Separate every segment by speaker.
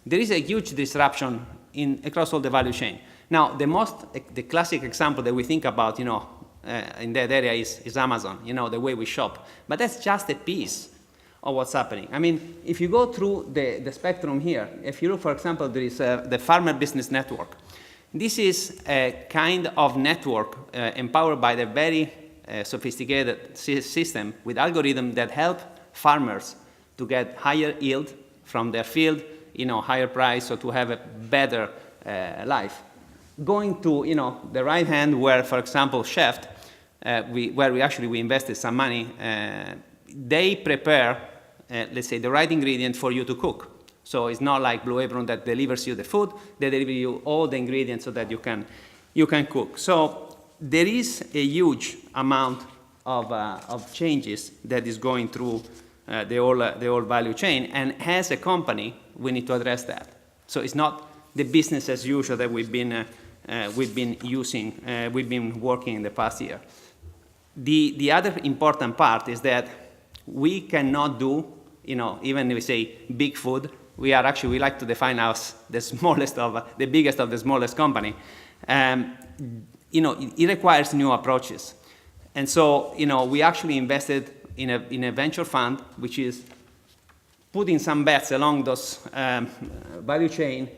Speaker 1: there is a huge disruption across all the value chain. Now, the classic example that we think about, in that area is Amazon, the way we shop. But that's just a piece of what's happening. I mean, if you go through the spectrum here, if you look, for example, there is the Farmer Business Network. This is a kind of network empowered by the very sophisticated system with algorithms that help farmers to get higher yield from their field, higher price, so to have a better life. Going to the right hand, where, for example, Chef, where we invested some money, they prepare, let's say, the right ingredient for you to cook. So it's not like Blue Apron that delivers you the food; they deliver you all the ingredients so that you can cook. So there is a huge amount of changes that is going through the whole value chain, and as a company, we need to address that. So it's not the business as usual that we've been working in the past year. The other important part is that we cannot do, even if we say big food, we like to define us the biggest of the smallest company. It requires new approaches. And so, we actually invested in a venture fund, which is putting some bets along those value chain,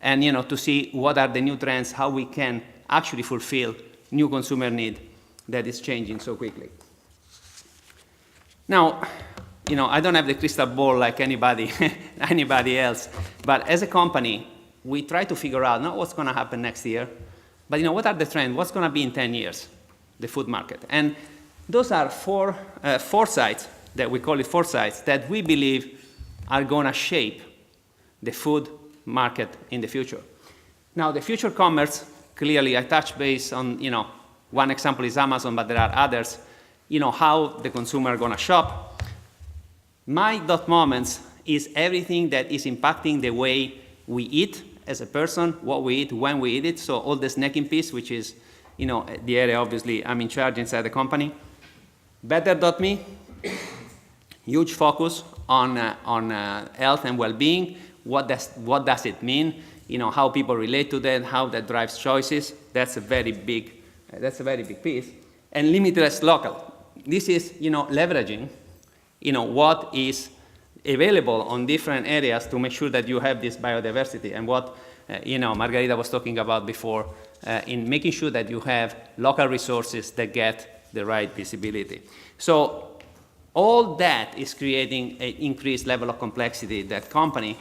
Speaker 1: and to see what are the new trends, how we can actually fulfill new consumer need that is changing so quickly. Now, I don't have the crystal ball like anybody else, but as a company, we try to figure out not what's going to happen next year, but what are the trends, what's going to be in 10 years, the food market. And those are foresights, that we call it foresights, that we believe are going to shape the food market in the future. Now, the future commerce, clearly I touched base on, one example is Amazon, but there are others, how the consumer are going to shop. My moments is everything that is impacting the way we eat as a person, what we eat, when we eat it. So all the snacking piece, which is, the area obviously I'm in charge inside the company. Better.me, huge focus on health and well-being. What does it mean? How people relate to that, how that drives choices. That's a very big piece. And Limitless Local. This is, leveraging, what is available on different areas to make sure that you have this biodiversity, and what, Margarita was talking about before, in making sure that you have local resources that get the right visibility. So all that is creating an increased level of complexity that company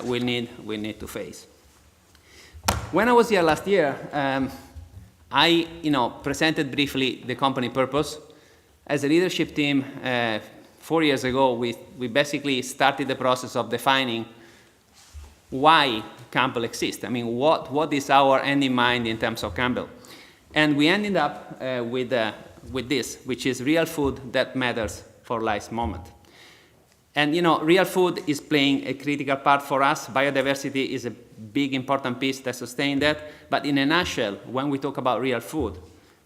Speaker 1: will need to face. When I was here last year, I presented briefly the company purpose. As a leadership team, 4 years ago, we basically started the process of defining why Campbell exists. I mean, what is our end in mind in terms of Campbell? And we ended up with this, which is real food that matters for life's moment. And real food is playing a critical part for us. Biodiversity is a big, important piece that sustains that. But in a nutshell, when we talk about real food,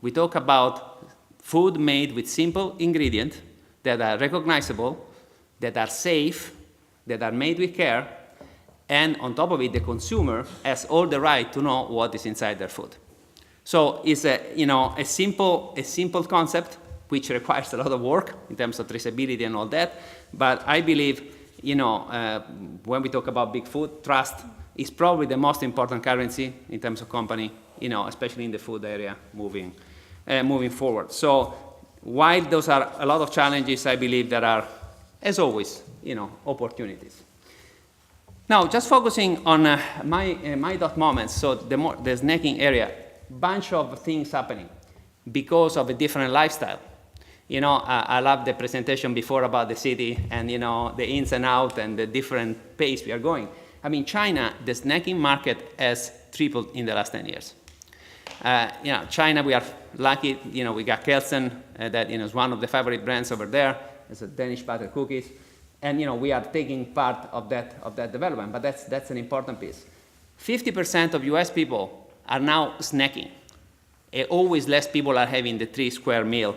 Speaker 1: we talk about food made with simple ingredients that are recognizable, that are safe, that are made with care, and on top of it, the consumer has all the right to know what is inside their food. So it's a simple concept, which requires a lot of work in terms of traceability and all that. But I believe, when we talk about big food, trust is probably the most important currency in terms of company, especially in the food area moving forward. So while those are a lot of challenges, I believe there are, as always, opportunities. Now, just focusing on my moments, so the snacking area, bunch of things happening because of a different lifestyle. I love the presentation before about the city and, the ins and outs and the different pace we are going. I mean, China, the snacking market has tripled in the last 10 years. China, we are lucky, we got Kelsen, that, is one of the favorite brands over there. It's a Danish butter cookies. And, we are taking part of that development, but that's an important piece. 50% of US people are now snacking. Always less people are having the 3-square meal,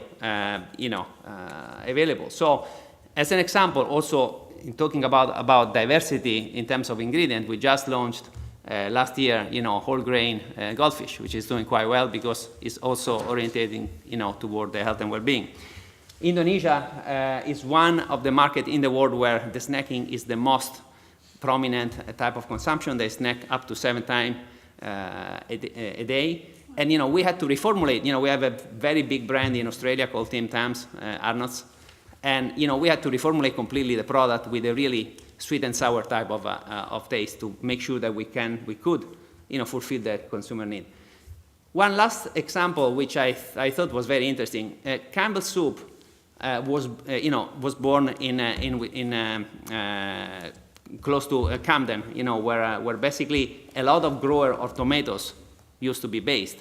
Speaker 1: available. So, as an example, also, in talking about diversity in terms of ingredient, we just launched last year, whole grain goldfish, which is doing quite well because it's also orientating, toward the health and well-being. Indonesia is one of the markets in the world where the snacking is the most prominent type of consumption. They snack up to 7 times a day. And we had to reformulate. We have a very big brand in Australia called Tim Tams, Arnott's. And we had to reformulate completely the product with a really sweet and sour type of taste to make sure that we could fulfill that consumer need. One last example, which I thought was very interesting. Campbell soup was born in close to Camden, where basically a lot of grower of tomatoes used to be based.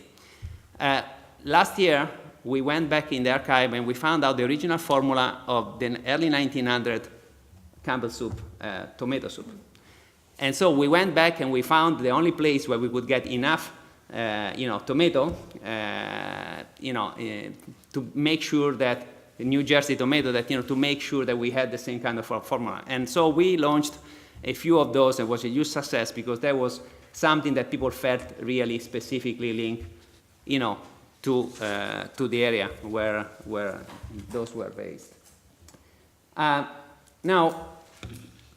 Speaker 1: Last year, we went back in the archive and we found out the original formula of the early 1900 Campbell soup, tomato soup. And so we went back and we found the only place where we could get enough, tomato, to make sure that the New Jersey tomato, to make sure that we had the same kind of formula. And so we launched a few of those, and it was a huge success because that was something that people felt really specifically linked, to the area where those were based. Now,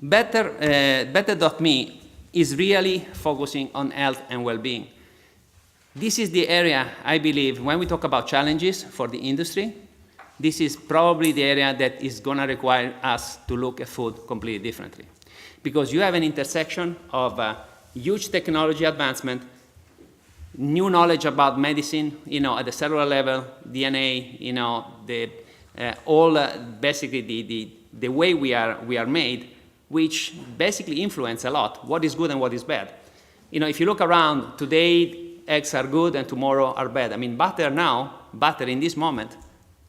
Speaker 1: Better.me is really focusing on health and well-being. This is the area, I believe, when we talk about challenges for the industry, this is probably the area that is going to require us to look at food completely differently. Because you have an intersection of huge technology advancement, new knowledge about medicine, at the cellular level, DNA, basically the way we are made, which basically influence a lot what is good and what is bad. If you look around, today eggs are good and tomorrow are bad. I mean, butter in this moment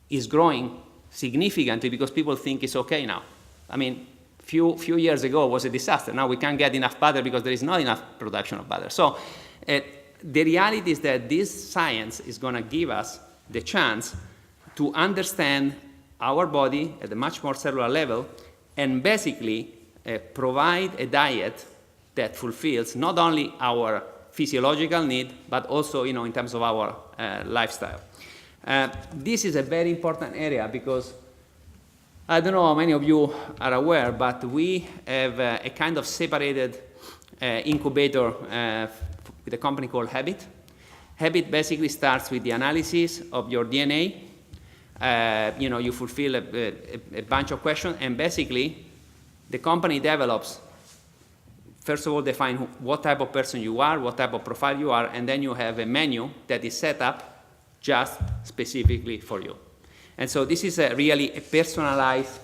Speaker 1: is growing significantly because people think it's okay now. I mean, few years ago it was a disaster. Now we can't get enough butter because there is not enough production of butter. So the reality is that this science is going to give us the chance to understand our body at a much more cellular level and basically provide a diet that fulfills not only our physiological need, but also in terms of our lifestyle. This is a very important area because I don't know how many of you are aware, but we have a kind of separated incubator with a company called Habit. Habit basically starts with the analysis of your DNA. You fulfill a bunch of questions, and basically the company develops, first of all, define what type of person you are, what type of profile you are, and then you have a menu that is set up just specifically for you. And so this is really a personalized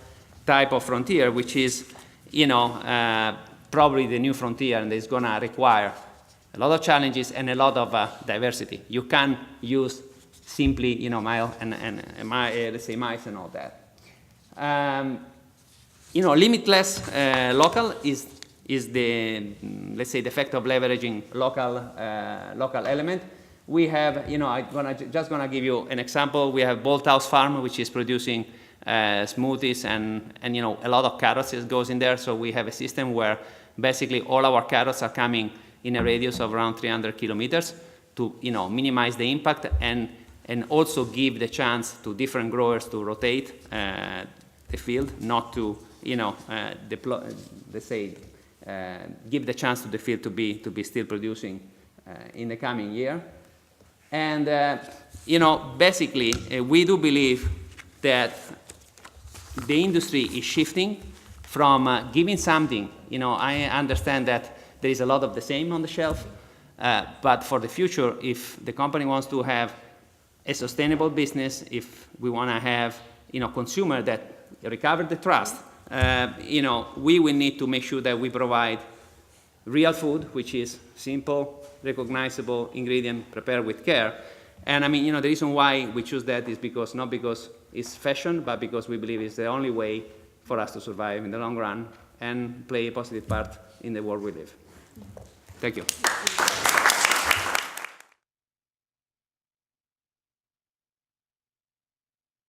Speaker 1: type of frontier, which is, probably the new frontier, and it's going to require a lot of challenges and a lot of diversity. You can't use simply, male and let's say mice and all that. Limitless local is the, let's say, the effect of leveraging local element. We have, I'm just gonna give you an example. We have Bolthouse Farm, which is producing smoothies and a lot of carrots goes in there. So we have a system where basically all our carrots are coming in a radius of around 300 kilometers to minimize the impact and also give the chance to different growers to rotate the field, not to deploy, let's say, give the chance to the field to be still producing in the coming year. And basically, we do believe that the industry is shifting from giving something. I understand that there is a lot of the same on the shelf, but for the future, if the company wants to have a sustainable business, if we want to have consumer that recover the trust, we will need to make sure that we provide real food, which is simple, recognizable ingredient prepared with care. And I mean, the reason why we choose that is because not because it's fashion, but because we believe it's the only way for us to survive in the long run and play a positive part in the world we live. Thank you.